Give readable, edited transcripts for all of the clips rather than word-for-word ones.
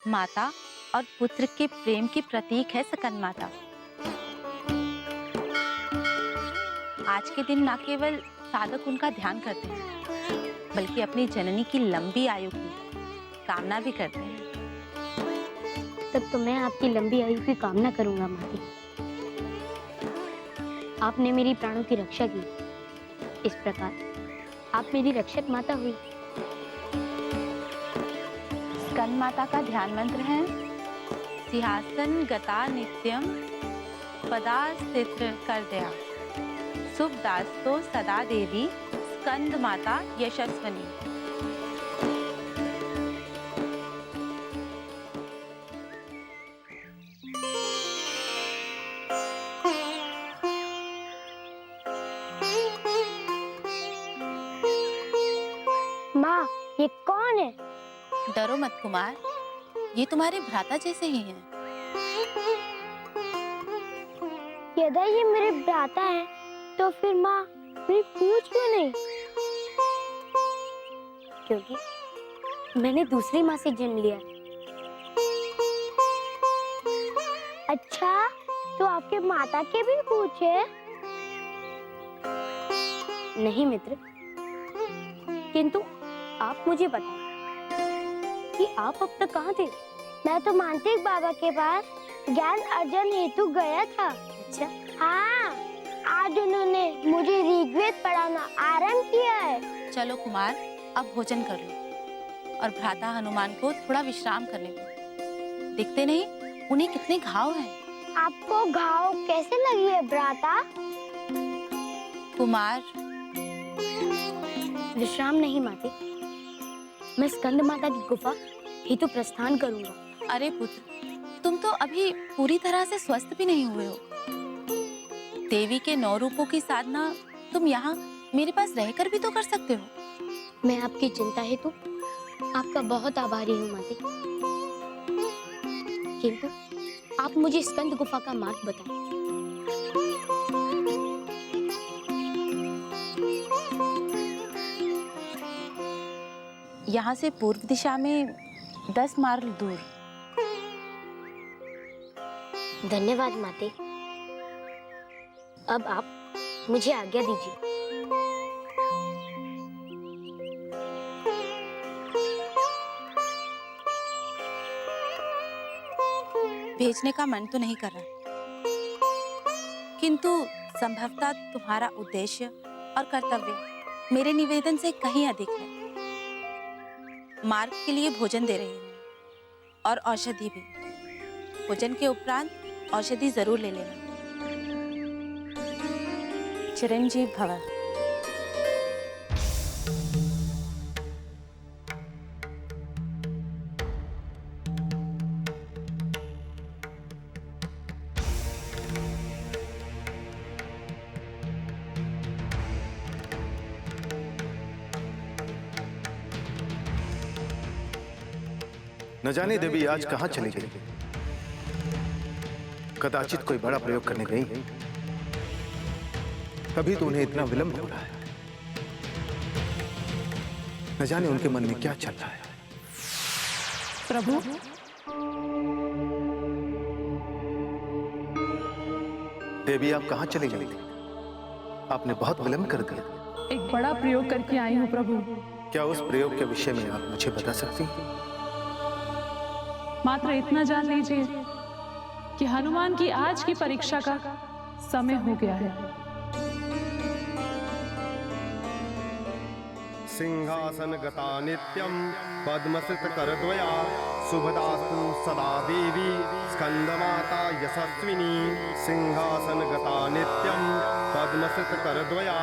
माता और पुत्र के प्रेम की प्रतीक है स्कंद माता। आज के दिन न केवल साधक उनका ध्यान करते हैं, बल्कि अपनी जननी की लंबी आयु की कामना भी करते हैं। तब तो मैं आपकी लंबी आयु की कामना करूंगा माती। आपने मेरी प्राणों की रक्षा की, इस प्रकार आप मेरी रक्षक माता हुई। स्कंद माता का ध्यान मंत्र है सिंहासन गता नित्यम पदा स्थित कर दया शुभ दास्तो सदा देवी स्कंद माता यशस्वनी। माँ, ये कौन है? डरो मत कुमार, ये तुम्हारे भ्राता जैसे ही हैं। यदि ये मेरे भ्राता हैं, तो फिर माँ मेरी पूछ क्यों नहीं? क्योंकि मैंने दूसरी माँ से जन्म लिया। अच्छा, तो आपके माता के भी पूछ है? नहीं मित्र, किंतु आप मुझे बताएं कि आप अब तक कहाँ थे? मैं तो मांत्रिक बाबा के पास ज्ञान अर्जन हेतु गया था। अच्छा? हाँ, आज उन्होंने मुझे ऋग्वेद पढ़ाना आरंभ किया है। चलो कुमार, अब भोजन कर लो और भ्राता हनुमान को थोड़ा विश्राम करने दो। दिखते नहीं उन्हें कितने घाव हैं। आपको घाव कैसे लगी है भ्राता? कुमार, विश्राम नहीं माते, मैं स्कंद माता की गुफा हेतु प्रस्थान करूंगा। अरे पुत्र, तुम तो अभी पूरी तरह से स्वस्थ भी नहीं हुए हो। देवी के 9 रूपों की साधना तुम यहाँ मेरे पास रहकर भी तो कर सकते हो। मैं आपकी चिंता हेतु आपका बहुत आभारी हूँ माते, किंतु आप मुझे स्कंद गुफा का मार्ग बताएं। यहाँ से पूर्व दिशा में 10 माइल दूर। धन्यवाद माते। अब आप मुझे आज्ञा दीजिए। भेजने का मन तो नहीं कर रहा, किंतु संभवतः तुम्हारा उद्देश्य और कर्तव्य मेरे निवेदन से कहीं अधिक है। मार्ग के लिए भोजन दे रही हूँ और औषधि भी। भोजन के उपरांत औषधि जरूर ले लेना। चिरंजीव भव। न जाने देवी आज कहां चली गई। कदाचित कोई बड़ा प्रयोग करने गई, तभी तो उन्हें इतना विलंब हो रहा है। न जाने उनके मन में क्या चल रहा है। प्रभु, देवी आप कहां चली गई थी? आपने बहुत विलंब कर दिया। एक बड़ा प्रयोग करके आई हूँ प्रभु। क्या उस प्रयोग के विषय में आप मुझे बता सकती हैं? मात्र इतना जान लीजिए कि हनुमान की आज की परीक्षा का समय हो गया है। सिंहासन गता नित्यम पद्मसृत करद्वया शुभदास्तु सदा देवी स्कंदमाता यशस्विनी। सिंहासन गता नित्यम पद्मसृत करद्वया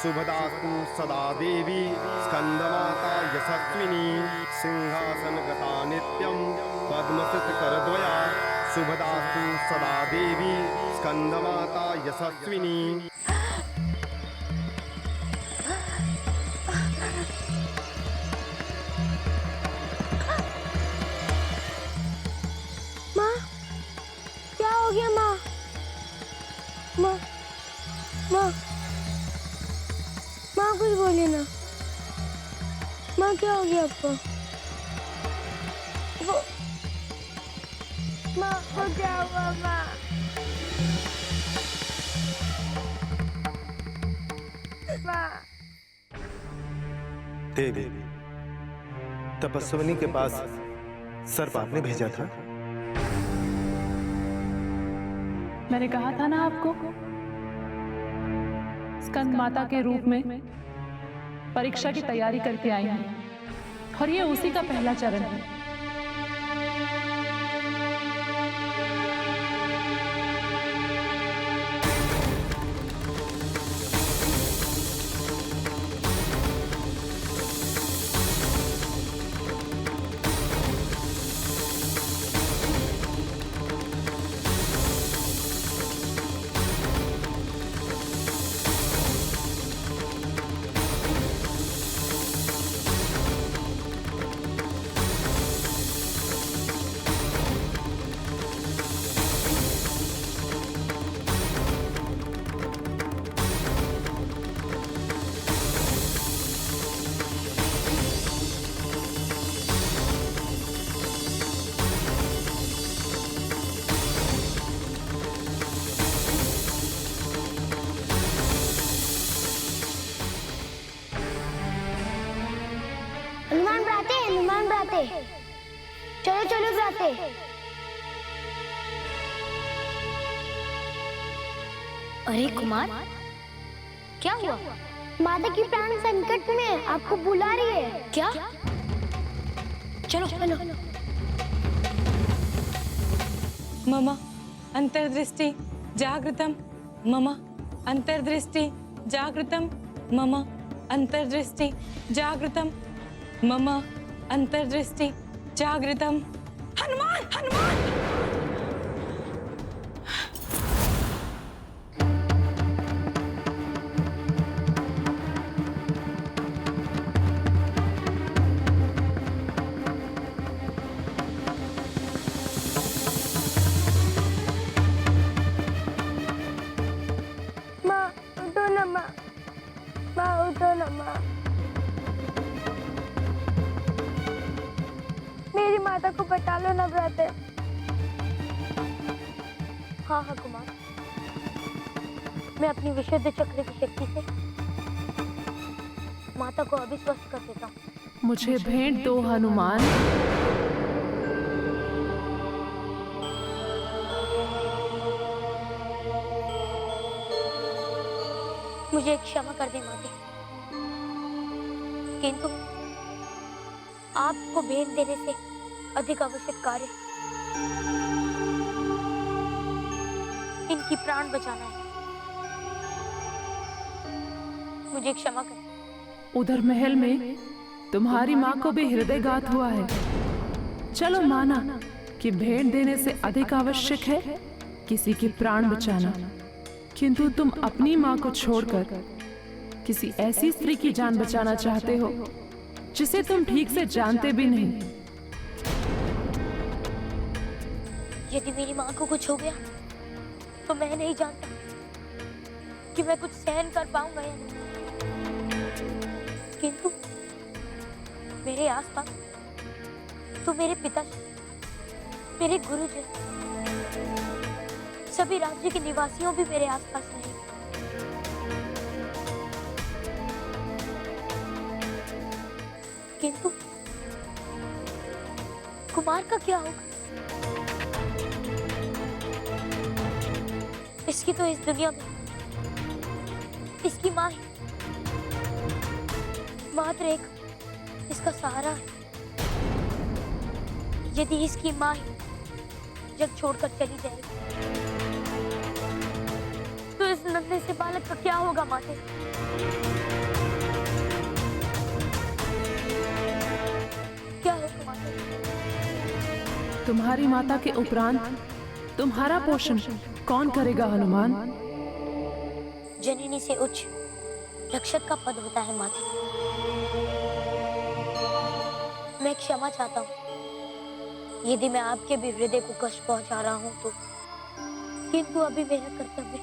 शुभदास्तु सदा देवी स्कंदमाता यशस्विनी। सिंहासन गता नित्यम पद्मसृत करद्वया शुभदास्तु सदा देवी स्कंदमाता यशस्विनी। माँ, क्या हो गया माँ? माँ, माँ, माँ कुछ बोली ना। माँ क्या हो गया आपको? माँ को क्या हुआ माँ? माँ देवी, तपस्विनी के पास सर्प आपने भेजा था। मैंने कहा था ना आपको, स्कंद माता के रूप में परीक्षा की तैयारी करके आई हूं और ये उसी का पहला चरण है। हनुमान भ्राते, चलो चलो भ्राते। अरे कुमार, क्या हुआ? माता की प्राण संकट में, आपको बुला रही है। क्या? चलो चलो। मम अंतर्दृष्टि जागृतम, मम अंतर्दृष्टि जागृतम, मम अंतर्दृष्टि जागृतम, मम अंतर्दृष्टि जागृतम। हनुमान, हनुमान! माँ उठो ना माँ, माँ उठो ना माँ। मेरी माता को बचा लो ना भ्राते। हाँ हाँ कुमार, मैं अपनी विशुद्ध चक्र की शक्ति से माता को अभी स्वस्थ कर देता हूँ। मुझे भेंट दो हनुमान। मुझे क्षमा कर दे माते, किंतु आपको भेंट देने से अधिक आवश्यक कार्य इनकी प्राण बचाना है। मुझे क्षमा कर। उधर महल में तुम्हारी माँ को भी हृदयघात हुआ है। चलो माना कि भेंट देने से अधिक आवश्यक है किसी के प्राण बचाना, किंतु तुम अपनी माँ को छोड़कर किसी ऐसी स्त्री की जान बचाना चाहते हो जिसे तुम ठीक से जानते भी नहीं। यदि मेरी माँ को कुछ हो गया तो मैं नहीं जानता कि मैं कुछ सहन कर पाऊंगा या नहीं, किंतु मेरे आसपास तो मेरे पिताजी, मेरे गुरुजन, सभी राज्य के निवासियों भी मेरे आसपास नहीं। किंतु कुमार का क्या होगा? इसकी तो इस दुनिया में इसकी माँ ही मात्र एक इसका सहारा है। यदि इसकी माँ ही जग छोड़कर चली जाएगी तो इस नन्हे से बालक का क्या होगा माते? क्या होगा माते? तुम्हारी माता के उपरांत तुम्हारा पोषण कौन करेगा हनुमान? जननी से उच्च रक्षक का पद होता है माते। मैं क्षमा चाहता हूँ यदि मैं आपके भी हृदय को कष्ट पहुंचा रहा हूँ तो, किंतु अभी मेरा कर्तव्य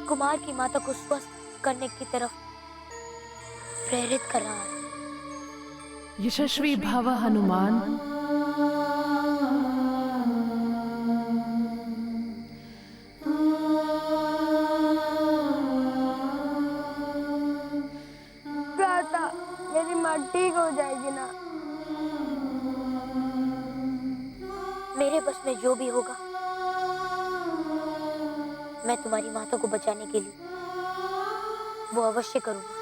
कुमार की माता को स्वस्थ करने की तरफ प्रेरित कर रहा है। यशस्वी भव हनुमान। मेरे बस में जो भी होगा मैं तुम्हारी माता को बचाने के लिए वो अवश्य करूंगा।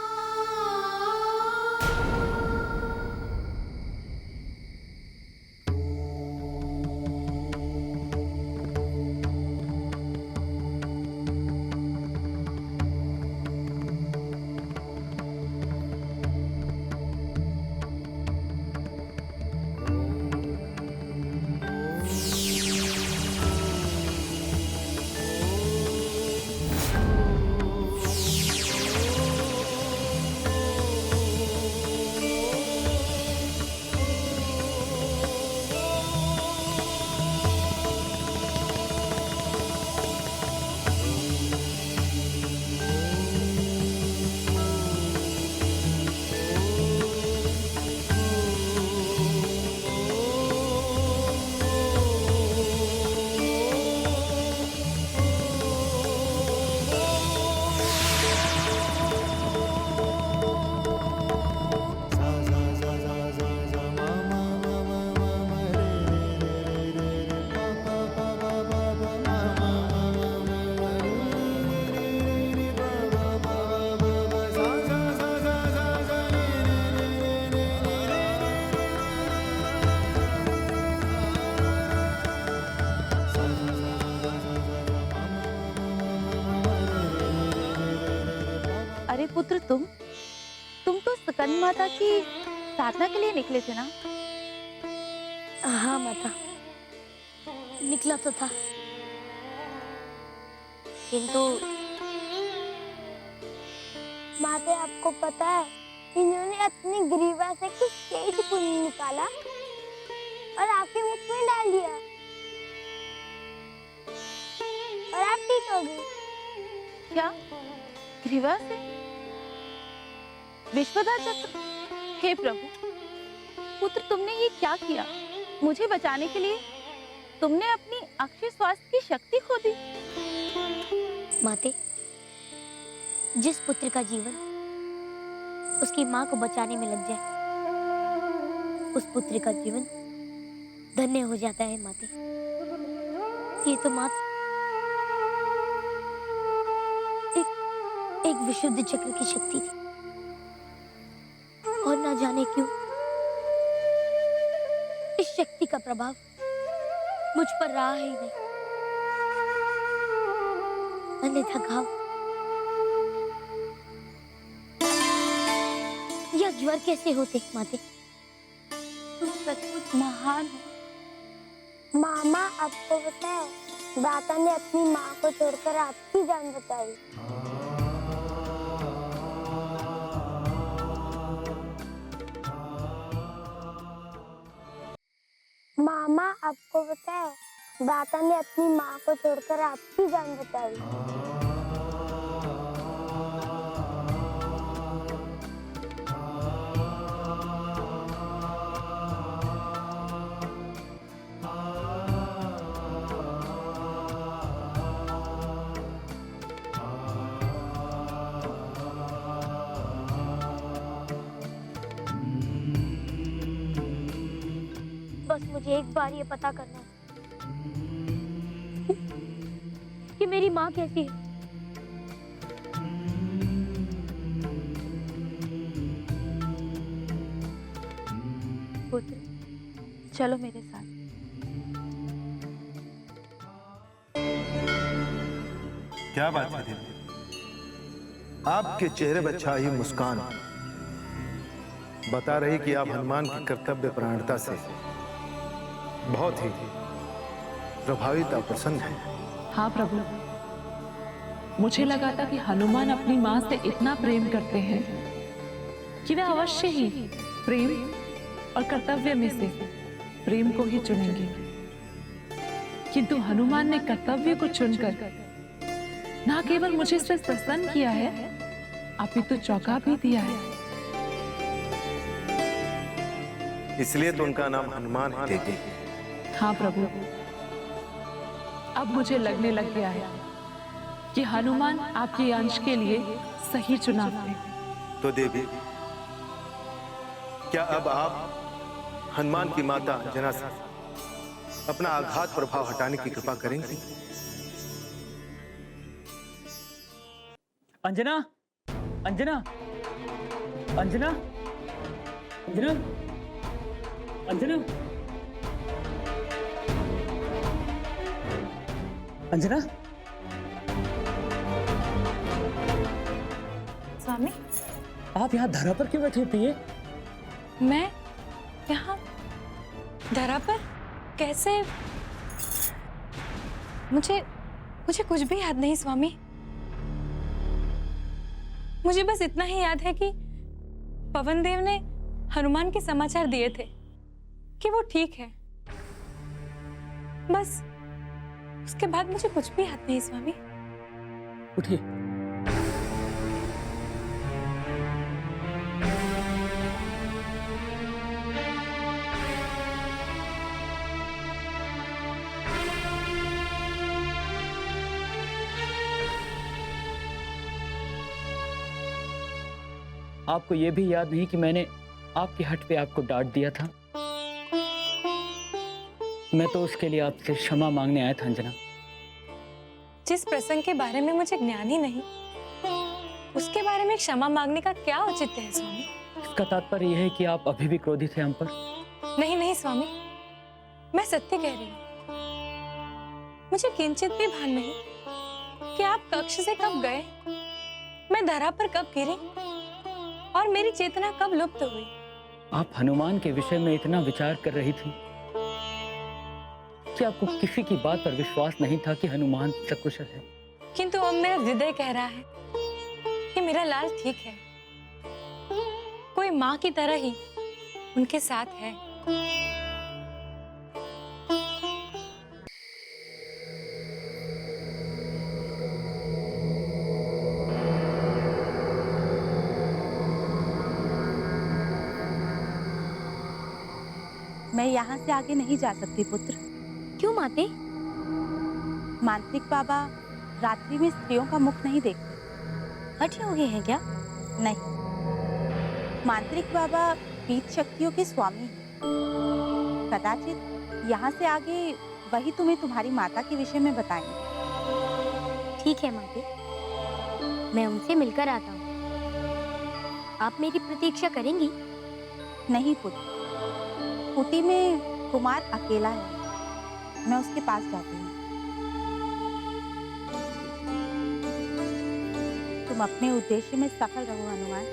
अरे पुत्र, तुम तो स्कंद माता की साधना के लिए निकले थे ना? हाँ माता, निकला तो था, किंतु माते, आपको पता है इन्होंने अपनी ग्रीवा से कुछ तेज पुण्य निकाला और आपके मुख में डाल दिया और आप ठीक हो गई। क्या ग्रीवा से? विश्वदा चक्र? हे प्रभु, पुत्र तुमने ये क्या किया? मुझे बचाने के लिए तुमने अपनी अक्षय स्वास्थ्य की शक्ति खो दी। माते, जिस पुत्र का जीवन उसकी माँ को बचाने में लग जाए उस पुत्र का जीवन धन्य हो जाता है। माते, ये तो मात्र एक विशुद्ध चक्र की शक्ति थी और ना जाने क्यों इस शक्ति का प्रभाव मुझ पर रहा ही नहीं। अन्यथा घाव या ज्वर कैसे होते? माते, तुम सचमुच महान हो। मामा, आपको पता है दाता ने अपनी माँ को छोड़कर आपकी जान बचाई। मामा, आपको पता है दाता ने अपनी माँ को छोड़कर आपकी जान बचाई। बस मुझे एक बार ये पता करना है कि मेरी माँ कैसी है। पुत्र, चलो मेरे साथ। क्या बात है देवी? आपके चेहरे पर छाई मुस्कान बता रही कि आप हनुमान की कर्तव्य परायणता से बहुत ही प्रभावित और प्रसन्न हैं। हाँ प्रभु, मुझे लगा था कि हनुमान अपनी माँ से इतना प्रेम करते हैं कि वे अवश्य ही प्रेम और कर्तव्य में से प्रेम को ही चुनेंगे, किंतु हनुमान ने कर्तव्य को चुनकर ना केवल मुझे इस पर प्रसन्न किया है, अपितु चौंका भी दिया है। इसलिए तो उनका नाम हनुमान है देवी। हाँ प्रभु, अब मुझे लगने लग गया है कि हनुमान आपके अंश के लिए सही चुनाव है। तो देवी, क्या अब आप हनुमान की माता जना अपना आघात प्रभाव हटाने की कृपा करेंगी? अंजना, अंजना, अंजना, अंजना, अंजना, अंजना। स्वामी, आप यहाँ धरा पर क्यों बैठे पिए? मैं यहाँ धरा पर कैसे? मुझे कुछ भी याद नहीं स्वामी। मुझे बस इतना ही याद है कि पवन देव ने हनुमान के समाचार दिए थे कि वो ठीक है। बस उसके बाद मुझे कुछ भी याद नहीं स्वामी। उठिए। आपको यह भी याद नहीं कि मैंने आपकी हट पे आपको डांट दिया था? मैं तो उसके लिए आपसे क्षमा मांगने आया था अंजना। जिस प्रसंग के बारे में मुझे ज्ञान ही नहीं, उसके बारे में क्षमा मांगने का क्या औचित्य है स्वामी? इसका तात्पर्य यह है कि आप अभी भी क्रोधित हैं हम पर? नहीं नहीं स्वामी, मैं सत्य कह रही हूँ। मुझे किंचित भी भान नहीं कि आप कक्ष से कब गए, मैं धरा पर कब गिरी और मेरी चेतना कब लुप्त हुई। आप हनुमान के विषय में इतना विचार कर रही थी कि आपको किसी की बात पर विश्वास नहीं था कि हनुमान सकुशल है। किंतु अब मेरा हृदय कह रहा है कि मेरा लाल ठीक है, कोई माँ की तरह ही उनके साथ है। मैं यहाँ से आगे नहीं जा सकती पुत्र। क्यों माते? मांत्रिक बाबा रात्रि में स्त्रियों का मुख नहीं देखते। हठी हो गए हैं क्या? नहीं, मांत्रिक बाबा पीत शक्तियों के स्वामी हैं। कदाचित यहाँ से आगे वही तुम्हें तुम्हारी माता के विषय में बताएंगे। ठीक है माते, मैं उनसे मिलकर आता हूँ। आप मेरी प्रतीक्षा करेंगी? नहीं पुत्र, कुटी में कुमार अकेला है, मैं उसके पास जाती हूँ। तुम अपने उद्देश्य में सफल रहो हनुमान।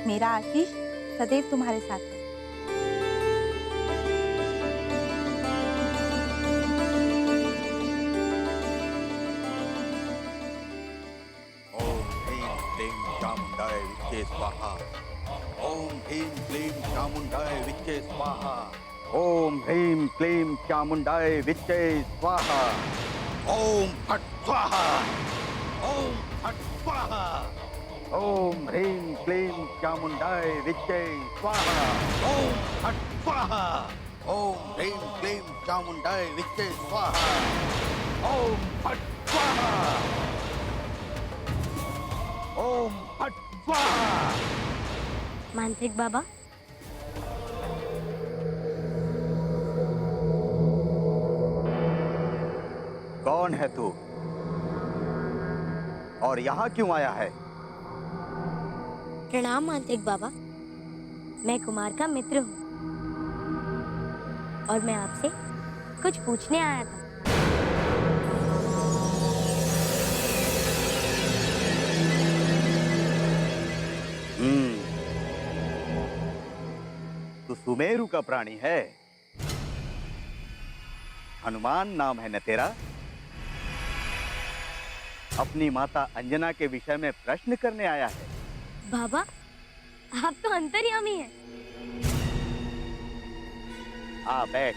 मेरा आशीष सदैव तुम्हारे साथ है। ओम ह्रीं क्लीं चामुंडाय विच्चे स्वाहा। ओम ह्रीं क्लीं चामुंडाय विच्चे स्वाहा। ओम फट स्वाहा। ओम फट स्वाहा। ओम ह्रीं क्लीं चामुंडाय विच्चे स्वाहा। ओम फट स्वाहा। ओम ह्रीं क्लीं चामुंडाय विच्चे स्वाहा। ओम फट स्वाहा। ओम फट स्वाहा। मांत्रिक बाबा, कौन है तू और यहाँ क्यों आया है? प्रणाम मांत्रिक बाबा। मैं कुमार का मित्र हूँ और मैं आपसे कुछ पूछने आया था। तू सुमेरु का प्राणी है। हनुमान नाम है न तेरा? अपनी माता अंजना के विषय में प्रश्न करने आया है। बाबा, आप तो अंतर्यामी हैं। आ बैठ।